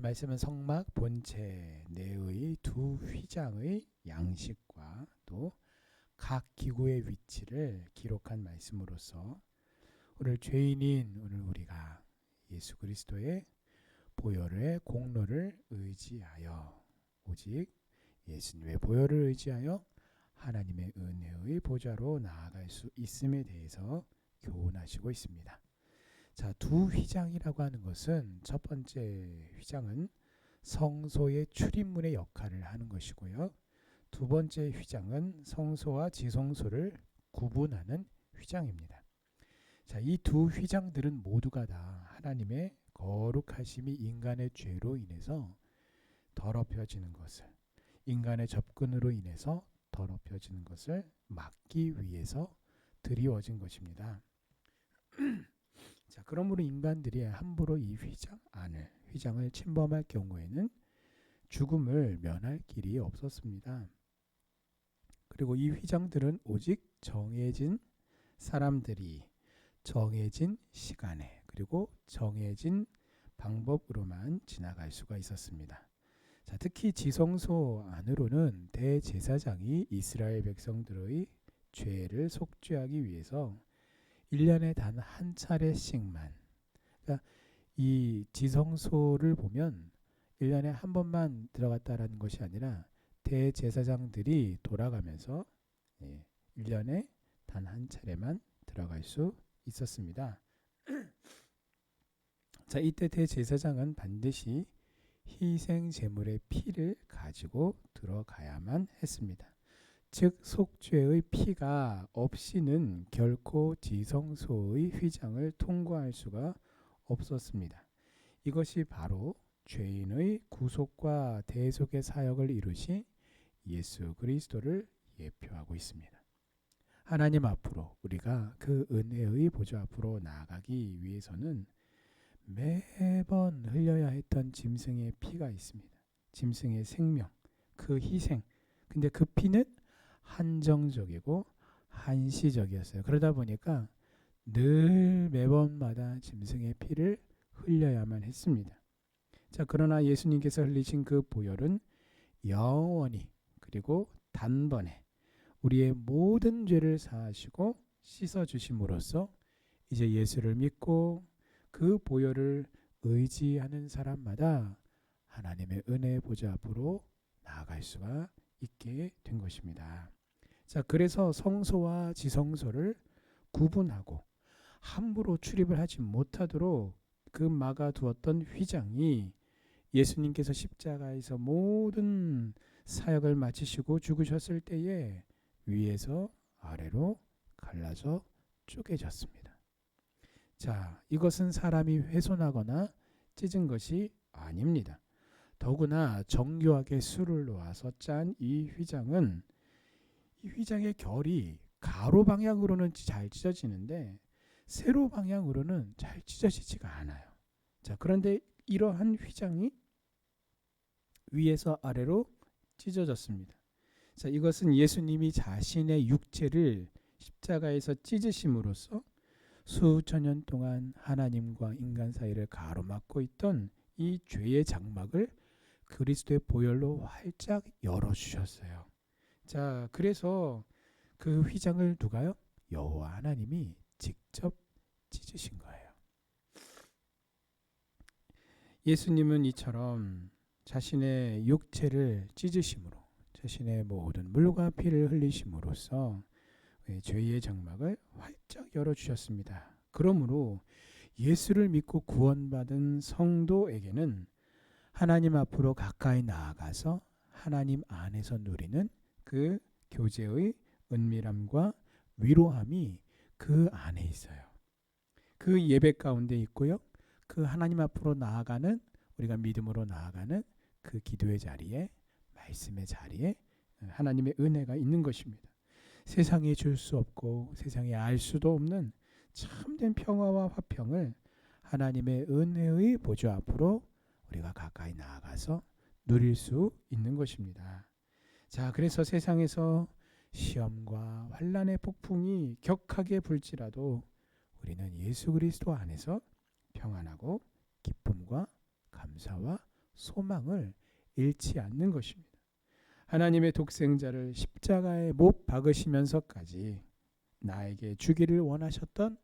말씀은 성막 본체 내의 두 휘장의 양식과 또 각 기구의 위치를 기록한 말씀으로서 오늘 죄인인 오늘 우리가 예수 그리스도의 보혈의 공로를 의지하여 오직 예수님의 보혈을 의지하여 하나님의 은혜의 보좌로 나아갈 수 있음에 대해서 교훈하시고 있습니다. 자, 두 휘장이라고 하는 것은 첫 번째 휘장은 성소의 출입문의 역할을 하는 것이고요. 두 번째 휘장은 성소와 지성소를 구분하는 휘장입니다. 자, 이 두 휘장들은 모두가 다 하나님의 거룩하심이 인간의 죄로 인해서 더럽혀지는 것을, 인간의 접근으로 인해서 더럽혀지는 것을 막기 위해서 드리워진 것입니다. 자, 그러므로 인간들이 함부로 이 휘장을 침범할 경우에는 죽음을 면할 길이 없었습니다. 그리고 이 휘장들은 오직 정해진 사람들이 정해진 시간에 그리고 정해진 방법으로만 지나갈 수가 있었습니다. 자, 특히 지성소 안으로는 대제사장이 이스라엘 백성들의 죄를 속죄하기 위해서 1년에 단 한 차례씩만, 그러니까 이 지성소를 보면 1년에 한 번만 들어갔다라는 것이 아니라 대제사장들이 돌아가면서 1년에 단 한 차례만 들어갈 수 있었습니다. 자, 이때 대제사장은 반드시 희생 제물의 피를 가지고 들어가야만 했습니다. 즉 속죄의 피가 없이는 결코 지성소의 휘장을 통과할 수가 없었습니다. 이것이 바로 죄인의 구속과 대속의 사역을 이루신 예수 그리스도를 예표하고 있습니다. 하나님 앞으로 우리가 그 은혜의 보좌 앞으로 나아가기 위해서는 매번 흘려야 했던 짐승의 피가 있습니다. 짐승의 생명, 그 희생. 근데 그 피는 한정적이고 한시적이었어요. 그러다 보니까 늘 매번마다 짐승의 피를 흘려야만 했습니다. 자, 그러나 예수님께서 흘리신 그 보혈은 영원히 그리고 단번에 우리의 모든 죄를 사하시고 씻어주심으로써 이제 예수를 믿고 그 보혈을 의지하는 사람마다 하나님의 은혜의 보좌 앞으로 나아갈 수가 있게 된 것입니다. 자, 그래서 성소와 지성소를 구분하고 함부로 출입을 하지 못하도록 그 막아두었던 휘장이 예수님께서 십자가에서 모든 사역을 마치시고 죽으셨을 때에 위에서 아래로 갈라져 쪼개졌습니다. 자, 이것은 사람이 훼손하거나 찢은 것이 아닙니다. 더구나 정교하게 술을 놓아서 짠 이 휘장은 이 휘장의 결이 가로 방향으로는 잘 찢어지는데 세로 방향으로는 잘 찢어지지가 않아요. 자, 그런데 이러한 휘장이 위에서 아래로 찢어졌습니다. 자, 이것은 예수님이 자신의 육체를 십자가에서 찢으심으로써 수천 년 동안 하나님과 인간 사이를 가로막고 있던 이 죄의 장막을 그리스도의 보혈로 활짝 열어주셨어요. 자, 그래서 그 휘장을 누가요? 여호와 하나님이 직접 찢으신 거예요. 예수님은 이처럼 자신의 육체를 찢으심으로 자신의 모든 물과 피를 흘리심으로써 죄의 장막을 활짝 열어주셨습니다. 그러므로 예수를 믿고 구원받은 성도에게는 하나님 앞으로 가까이 나아가서 하나님 안에서 누리는 그 교제의 은밀함과 위로함이 그 안에 있어요. 그 예배 가운데 있고요. 그 하나님 앞으로 나아가는, 우리가 믿음으로 나아가는 그 기도의 자리에, 말씀의 자리에 하나님의 은혜가 있는 것입니다. 세상에 줄 수 없고 세상에 알 수도 없는 참된 평화와 화평을 하나님의 은혜의 보좌 앞으로 우리가 가까이 나아가서 누릴 수 있는 것입니다. 자, 그래서 세상에서 시험과 환난의 폭풍이 격하게 불지라도 우리는 예수 그리스도 안에서 평안하고 기쁨과 감사와 소망을 잃지 않는 것입니다. 하나님의 독생자를 십자가에 못 박으시면서까지 나에게 주기를 원하셨던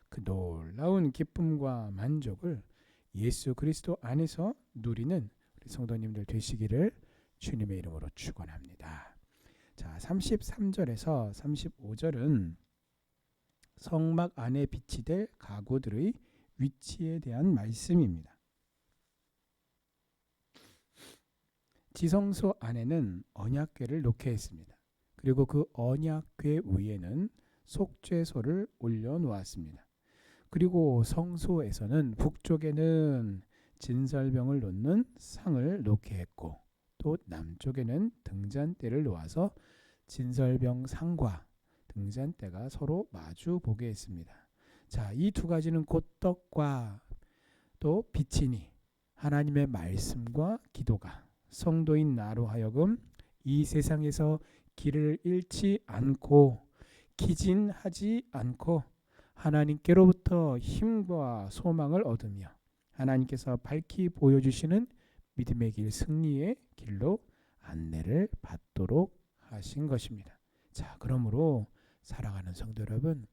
그 놀라운 기쁨과 만족을 예수 그리스도 안에서 누리는 우리 성도님들 되시기를 주님의 이름으로 축원합니다. 자, 33절에서 35절은 성막 안에 빛이 될 가구들의 위치에 대한 말씀입니다. 지성소 안에는 언약궤를 놓게 했습니다. 그리고 그 언약궤 위에는 속죄소를 올려놓았습니다. 그리고 성소에서는 북쪽에는 진설병을 놓는 상을 놓게 했고 또 남쪽에는 등잔대를 놓아서 진설병 상과 등잔대가 서로 마주 보게 했습니다. 자, 이 두 가지는 곧 떡과 또 빛이니 하나님의 말씀과 기도가 성도인 나로 하여금 이 세상에서 길을 잃지 않고 기진하지 않고 하나님께로부터 힘과 소망을 얻으며 하나님께서 밝히 보여주시는 믿음의 길, 승리의 길로 안내를 받도록 하신 것입니다. 자, 그러므로 사랑하는 성도 여러분,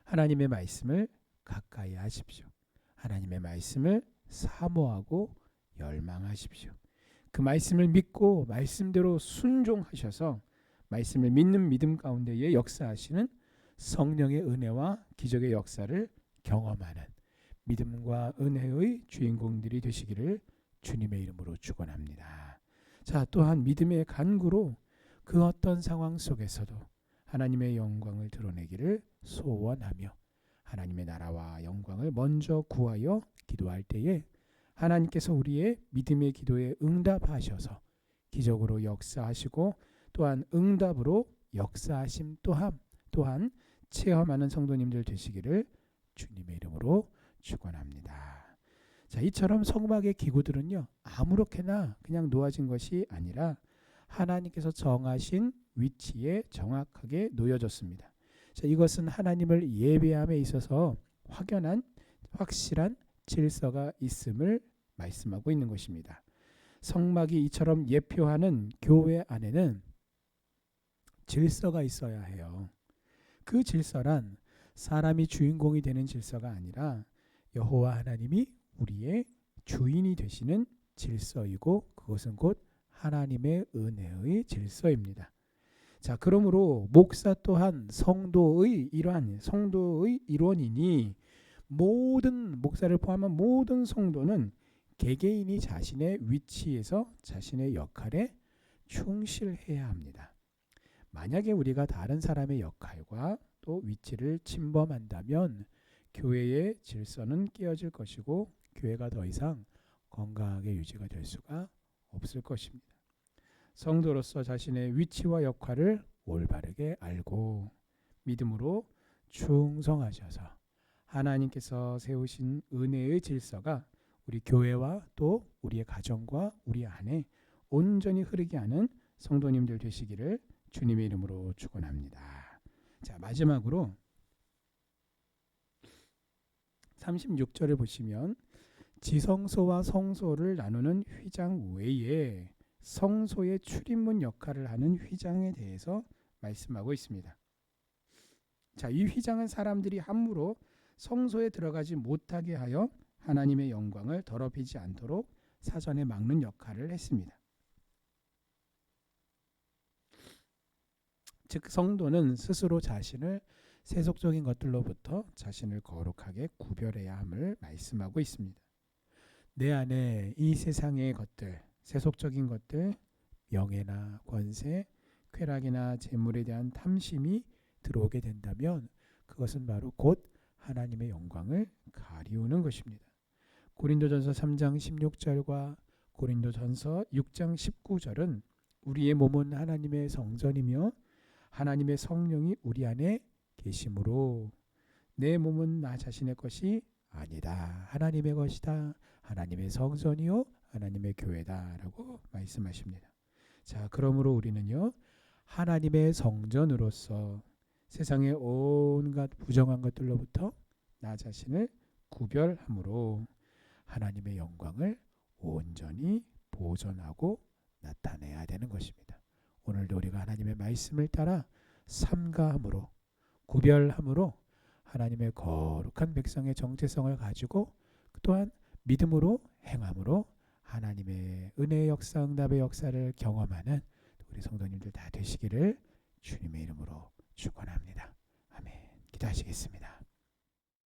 하나님의 말씀을 가까이 하십시오. 하나님의 말씀을 사모하고 열망하십시오. 그 말씀을 믿고 말씀대로 순종하셔서 말씀을 믿는 믿음 가운데에 역사하시는 성령의 은혜와 기적의 역사를 경험하는 믿음과 은혜의 주인공들이 되시기를 주님의 이름으로 축원합니다. 자, 또한 믿음의 간구로 그 어떤 상황 속에서도 하나님의 영광을 드러내기를 소원하며 하나님의 나라와 영광을 먼저 구하여 기도할 때에 하나님께서 우리의 믿음의 기도에 응답하셔서 기적으로 역사하시고 또한 응답으로 역사하심 또한 체험하는 성도님들 되시기를 주님의 이름으로 축원합니다. 자, 이처럼 성막의 기구들은요, 아무렇게나 그냥 놓아진 것이 아니라 하나님께서 정하신 위치에 정확하게 놓여졌습니다. 자, 이것은 하나님을 예배함에 있어서 확실한 질서가 있음을 말씀하고 있는 것입니다. 성막이 이처럼 예표하는 교회 안에는 질서가 있어야 해요. 그 질서란 사람이 주인공이 되는 질서가 아니라 여호와 하나님이 우리의 주인이 되시는 질서이고 그것은 곧 하나님의 은혜의 질서입니다. 자, 그러므로 목사 또한 성도의 일원이니 모든 목사를 포함한 모든 성도는 개개인이 자신의 위치에서 자신의 역할에 충실해야 합니다. 만약에 우리가 다른 사람의 역할과 또 위치를 침범한다면 교회의 질서는 깨어질 것이고 교회가 더 이상 건강하게 유지가 될 수가 없을 것입니다. 성도로서 자신의 위치와 역할을 올바르게 알고 믿음으로 충성하셔서 하나님께서 세우신 은혜의 질서가 우리 교회와 또 우리의 가정과 우리 안에 온전히 흐르게 하는 성도님들 되시기를 주님의 이름으로 축원합니다. 자, 마지막으로 36절을 보시면 지성소와 성소를 나누는 휘장 외에 성소의 출입문 역할을 하는 휘장에 대해서 말씀하고 있습니다. 자, 이 휘장은 사람들이 함부로 성소에 들어가지 못하게 하여 하나님의 영광을 더럽히지 않도록 사전에 막는 역할을 했습니다. 즉 성도는 스스로 자신을 세속적인 것들로부터 자신을 거룩하게 구별해야 함을 말씀하고 있습니다. 내 안에 이 세상의 것들, 세속적인 것들, 명예나 권세, 쾌락이나 재물에 대한 탐심이 들어오게 된다면 그것은 바로 곧 하나님의 영광을 가리우는 것입니다. 고린도전서 3장 16절과 고린도전서 6장 19절은 우리의 몸은 하나님의 성전이며 하나님의 성령이 우리 안에 계심으로 내 몸은 나 자신의 것이 아니다. 하나님의 것이다. 하나님의 성전이요 하나님의 교회다라고 말씀하십니다. 자, 그러므로 우리는요 하나님의 성전으로서 세상의 온갖 부정한 것들로부터 나 자신을 구별함으로 하나님의 영광을 온전히 보존하고 나타내야 되는 것입니다. 오늘도 우리가 하나님의 말씀을 따라 삼가함으로 구별함으로 하나님의 거룩한 백성의 정체성을 가지고 또한 믿음으로 행함으로 하나님의 은혜의 역사, 응답의 역사를 경험하는 우리 성도님들 다 되시기를 주님의 이름으로 축원합니다. 아멘. 기도하시겠습니다.